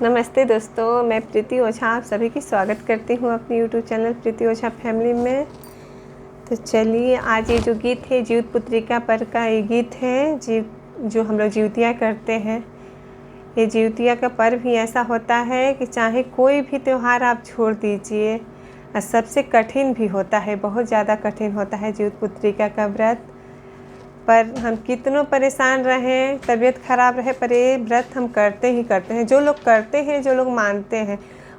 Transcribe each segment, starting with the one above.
नमस्ते दोस्तों, मैं प्रीति ओझा आप सभी की स्वागत करती हूँ अपनी यूट्यूब चैनल प्रीति ओझा फैमिली में। तो चलिए, आज ये जो गीत है जीवित पुत्रिका पर का ये गीत है जो हम लोग जिउतिया करते हैं। ये जिउतिया का पर्व ही ऐसा होता है कि चाहे कोई भी त्यौहार आप छोड़ दीजिए, और सबसे कठिन भी होता है, बहुत ज़्यादा कठिन होता है जीवित पुत्रिका का व्रत। पर हम कितनों परेशान रहें, तबीयत ख़राब रहे, पर ये व्रत हम करते ही करते हैं। जो लोग करते हैं, जो लोग मानते हैं,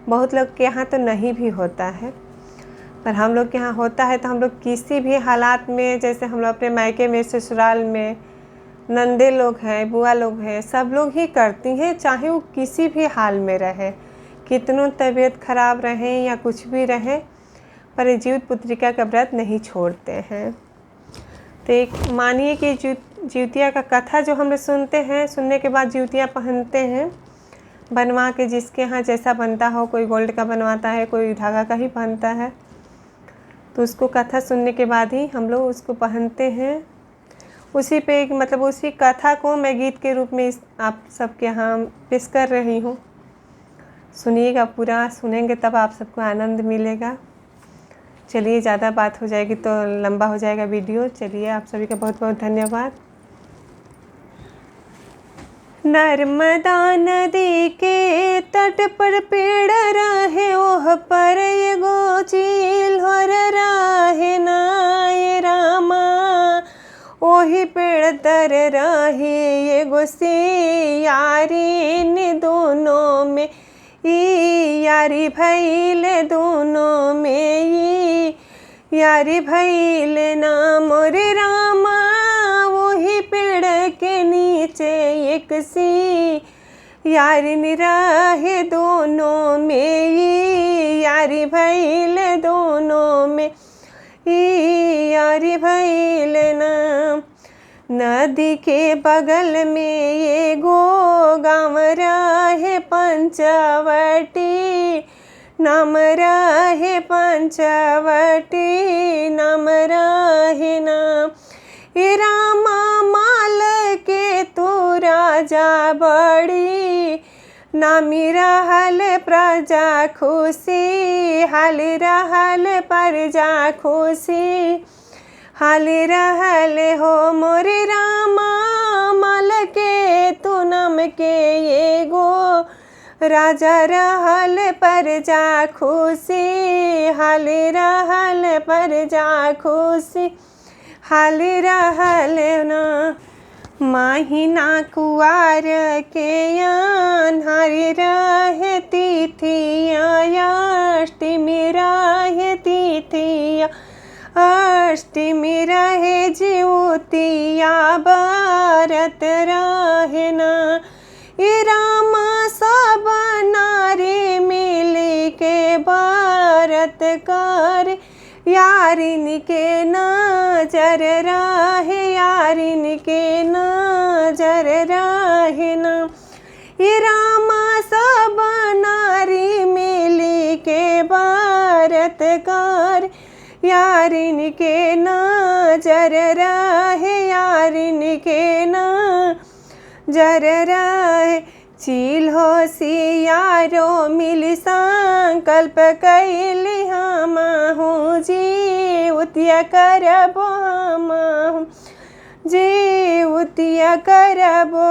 बहुत लोग के यहाँ तो नहीं भी होता है, पर हम लोग के यहाँ होता है। तो हम लोग किसी भी हालात में, जैसे हम लोग अपने मायके में, ससुराल में, नंदे लोग हैं, बुआ लोग हैं, सब लोग ही करती हैं, चाहे वो किसी भी हाल में रहे, कितनों तबीयत ख़राब रहें या कुछ भी रहे, पर ये जीवित पुत्रिका का व्रत नहीं छोड़ते हैं। तो एक मानिए कि जिउतिया का कथा जो हम लोग सुनते हैं, सुनने के बाद जिउतिया पहनते हैं बनवा के, जिसके यहाँ जैसा बनता हो, कोई गोल्ड का बनवाता है, कोई धागा का ही पहनता है। तो उसको कथा सुनने के बाद ही हम लोग उसको पहनते हैं। उसी पे मतलब उसी कथा को मैं गीत के रूप में आप सबके यहाँ पेश कर रही हूँ। सुनिएगा, पूरा सुनेंगे तब आप सबको आनंद मिलेगा। चलिए, ज़्यादा बात हो जाएगी तो लंबा हो जाएगा वीडियो। चलिए, आप सभी का बहुत बहुत धन्यवाद। नर्मदा नदी के तट पर पेड़ रहे, ओह पर एगो चील हर रहे ना ये रामा। ओही पेड़ तर रहे एगो सियारी, इन दोनों में यारी भइल, दोनों में यारी भइल ना मोरे रामा। वही पेड़ के नीचे एक सी यारी निराहे, दोनों में यारी भइल, दोनों में यारी भइल ना। नदी के बगल में एगो गाँव रहे पंचवटी, नाम रहे पंचवटी, नाम रहे ना। ए रामा माल के तू राजा बड़ी, नामी रहल प्रजा खुशी, हाल रहल प्रजा खुशी, हाल रहल हो मोरे रामा। माल के तू नाम के एगो राजा रहल प्रजा खुशी, हाल रहल प्रजा खुशी, हाल रहल ना। माहिना कुआर के अन्हार रहे तिथिया, अष्टमी रहे तिथिया, अष्टमी रहे जिउतिया, व्रत रहे ना। ए रामा सब नारी मिली के व्रत कर, यारिन के नजर रहे, यारिन के नजर रहे ना। ए रामा सब नारी मिली के व्रत कर, यारिन के नजर रहे, यारिन के नजर रहे। चील होशियारो मिली संकल्प कैली, हमहु जिउतिया करबो, हमहु जिउतिया करबो।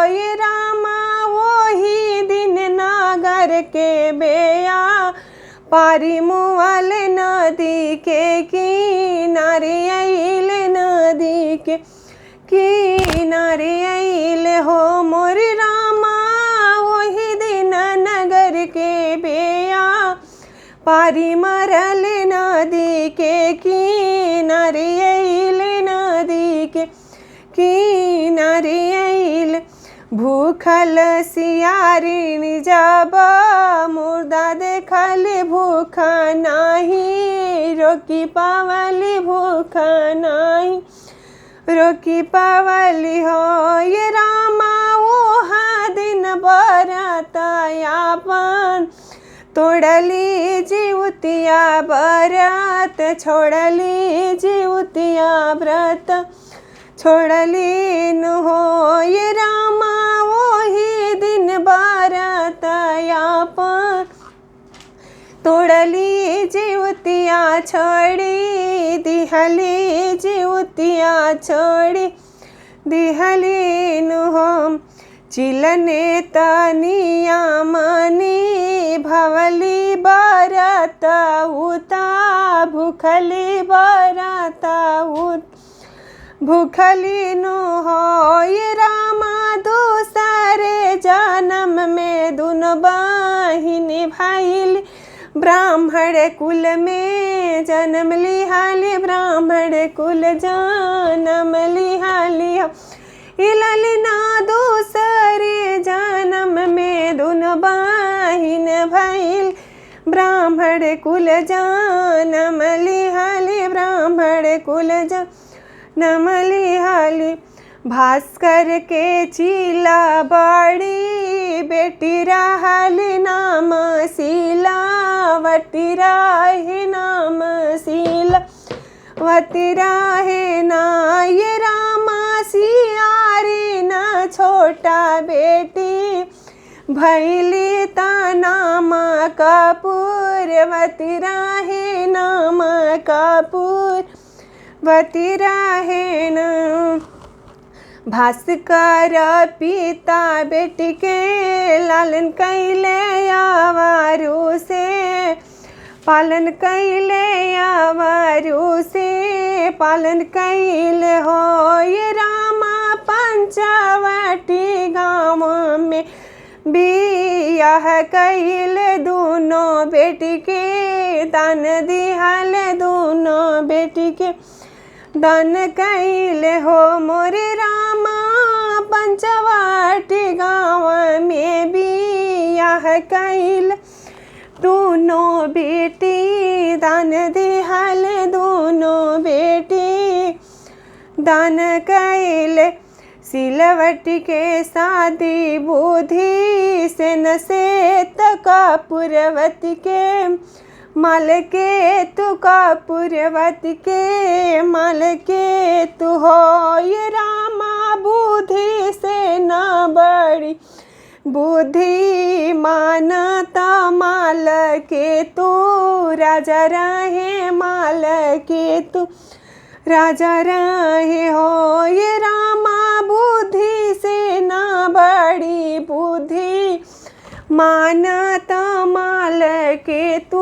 ये रामा वही दिन नागर के बेया पारी मुआल, नदी के किनारे आइल, नदी के किनारे आइल हो मोरे रामा। वही दिन नगर के बेया पारी मरल, नदी के किनारे आइल, नदी के किनारे आइल। भूखल सियारिन जब मुर्दा देखल, भूखा नाही रोकी पावली, भूखा नाही रोकी पावली हो। ये रामा वो दिन बरत यापन तोड़ली, जिउतिया व्रत छोड़ली, जिउतिया व्रत छोड़ली न हो। ये रामा वही दिन बरत तोड़ली जीवतिया छोड़ी दिहली जीवतिया छोड़ी दिहली नुहम चिलने तनिया मनी भवली बरत उता भूखली बरत भूखली नु होय रामा दूसरे जन्म में दुनो बहिन भइल ब्राह्मण कुल में जन्म लिहाली ब्राह्मण कुल जन्म लिहाली इललिना दूसरे जन्म में दुनो बहिन भइल ब्राह्मण कुल जन्म लिहाली ब्राह्मण कुल जन्म लिहाली भास्कर के चीला बड़ी बेटी रहली नाम शीलावती रहे नाम शीलावती रहे ना ये रामा सियारी ना छोटा बेटी भैली ता नाम कपूरवती रहे नाम कपूरवती रहे ना भास्कर पिता बेटी के लालन कैले आवारू से पालन कैले आवारू से पालन कैले हो ये रामा पंचवटी गाँव में बियाह कैल दोनों बेटी के दान दिहल दोनों बेटी के दान कैल हो मोरे रामा पंचवटी गाँव में बियाह कैल दोनों बेटी दान दिहल दोनों बेटी दान कैल शीलवती के शादी बुद्धि से न से कपूरवती के माल के तु कपूरवती के माल के तु हो ये रामा बुद्धि से न बड़ी बुद्धि मानता माल के तू राजा रहे माल के तू राजा रहे हो ये रामा बुद्धि से न बड़ी बुद्धि मानता माल के तू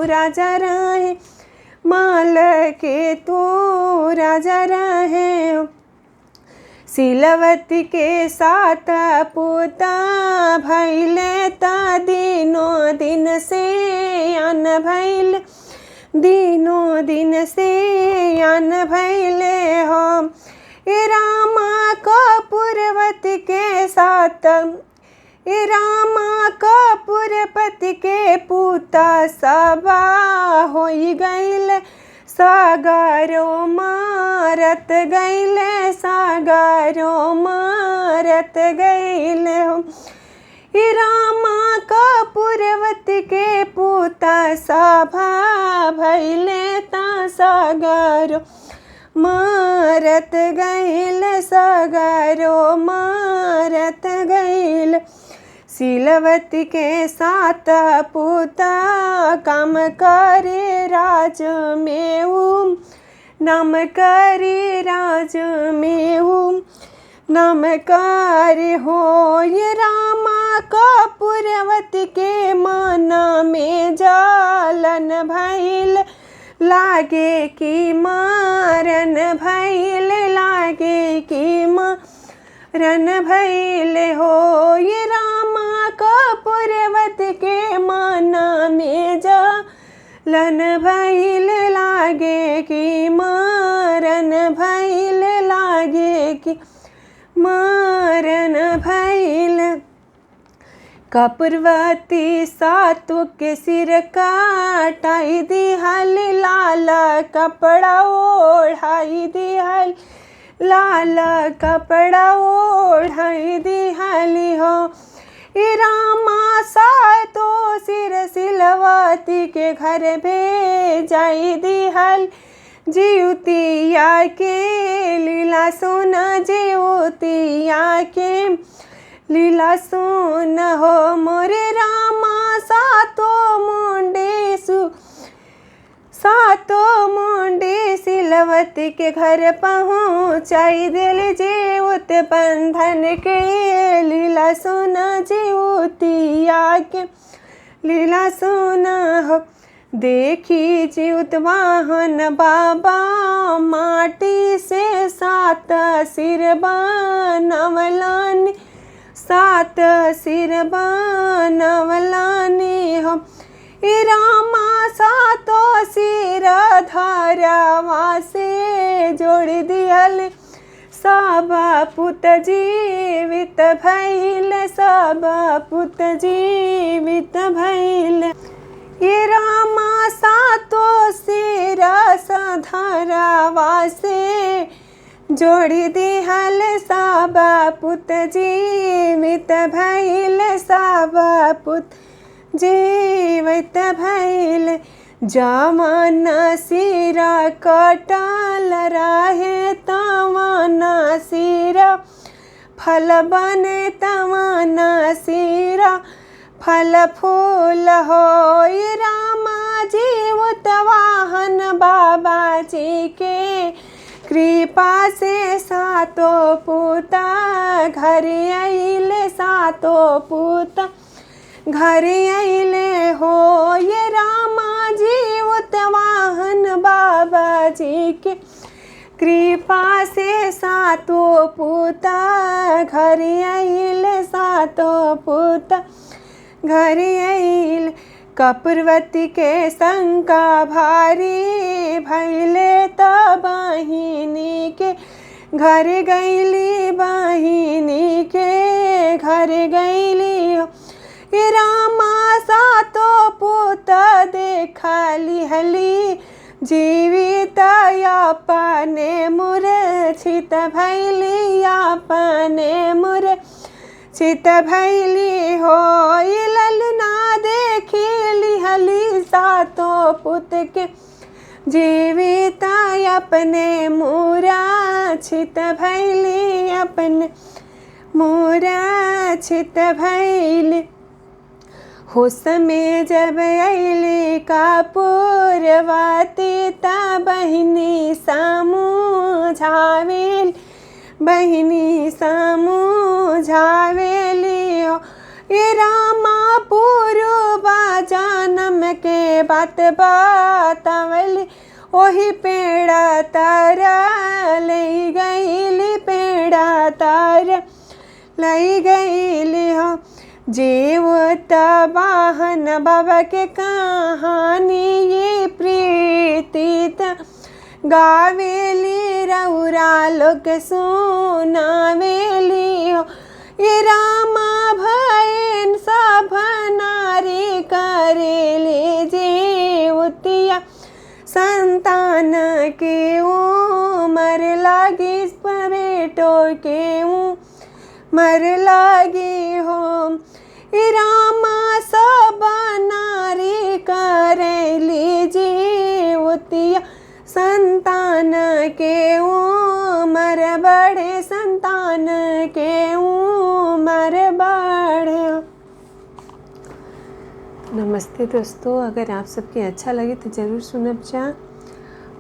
राजा रहे माल के तू राजा रहे शीलवती के साथ पुता भैले ता दिनों दिन से अन भैल दिनों दिन से अन भैले हो ए रामा कपूरवती के साथ ए रामा कपूरवती के पुता सबा होई गईल सागरो मारत गईले सागरो मारत गईले हो हे रामा कपूरवती के पुता सभा भैले ता सागरो मारत गईल सागरो मारत गईल शीलवती के साथ पुता काम करे राज में नाम करे राज में नाम करे हो ये रामा कपूरवती के मन में जालन भैल लागे कि मारन भैल लागे कि मारन भैल हो ये रामा कपूरवती के मन में जालन भैल लागे कि मारन भैल लागे कि मारन भैल कपूरवती सातु के सिर काटाई दिहल लाल कपड़ा ओढ़ाई दिहल लाल कपड़ा ओढ़ाई दिहली हो ए रामा सातो सिर शीलवती के घर भेजाई दिहल जीवतिया के लीला सोना जीवतिया के लीला सुन हो मोरे रामा सातो मुंडे सातो मुंडी सिलवती के घर पहुँचाई दिल जीवत बंधन के लीला सुना जीवतिया के लीला सुना हो। देखी जीवत वाहन बाबा माटी से सात सिर बनवलानी सात सिर बनवलानी हो। रामा सातो सिर धरवा से जोड़ दियल सब पुत जीवित भइल सब पुत जीवित भइल। रामा सातो सिर धरवा से जोड़ दिहल सब पुत जीवित भइल सब पुत जीवित भइल। जवन सिर कटल रहे तवन सिर फल बने तवन सिर फल फूल हो। रामा जीवत वाहन बाबा जी के कृपा से सातो पूता घर आइले सातो पूता घर आइले हो। ये रामा जीवत वाहन बाबा जी के कृपा से सातो पूता घर आइले सातो पूता घर आइल। कपूरवती के शंका भारी भइले त बहिनी के घर गइली बहिनी के घर गइली हो। रामा सातो पूत देखली हली जीवित अपने मूर्छित भइली अपने मूर्छित भइली हो। ललना देखली हली सातो पुत के जीवित अपने मूर्छित भइली अपने मूर्छित भइली। होश में जब अइली कपूरवती त बहिनी समझावेली बहिनी समझावेली हो। रामा पूर्वा जन्म के बात बतावली ओही पेड़ तर ले गईली पेड़ तर ले गईली हो। जीवत वाहन बाबा के कहानी ये प्रीतित गावेली रउरा लोग सुनावेली हो। ये रामा भयन सब नारी करेले जीवतिया संतान के उमर लागी बेटो के उमर लागी हो। रामा सब नारी करेली जीवतिया संतान के उमर बढ़े संतान के उमर बढ़े। नमस्ते दोस्तों, अगर आप सबके अच्छा लगे तो ज़रूर सुनब जा।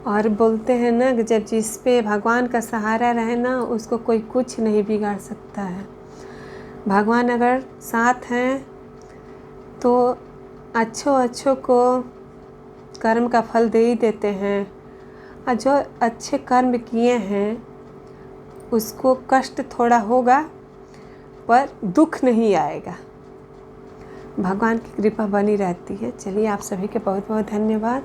और बोलते हैं ना कि जब जिस पे भगवान का सहारा रहे ना उसको कोई कुछ नहीं बिगाड़ सकता है। भगवान अगर साथ हैं तो अच्छों को कर्म का फल दे ही देते हैं। और जो अच्छे कर्म किए हैं उसको कष्ट थोड़ा होगा पर दुख नहीं आएगा। भगवान की कृपा बनी रहती है। चलिए, आप सभी के बहुत बहुत धन्यवाद।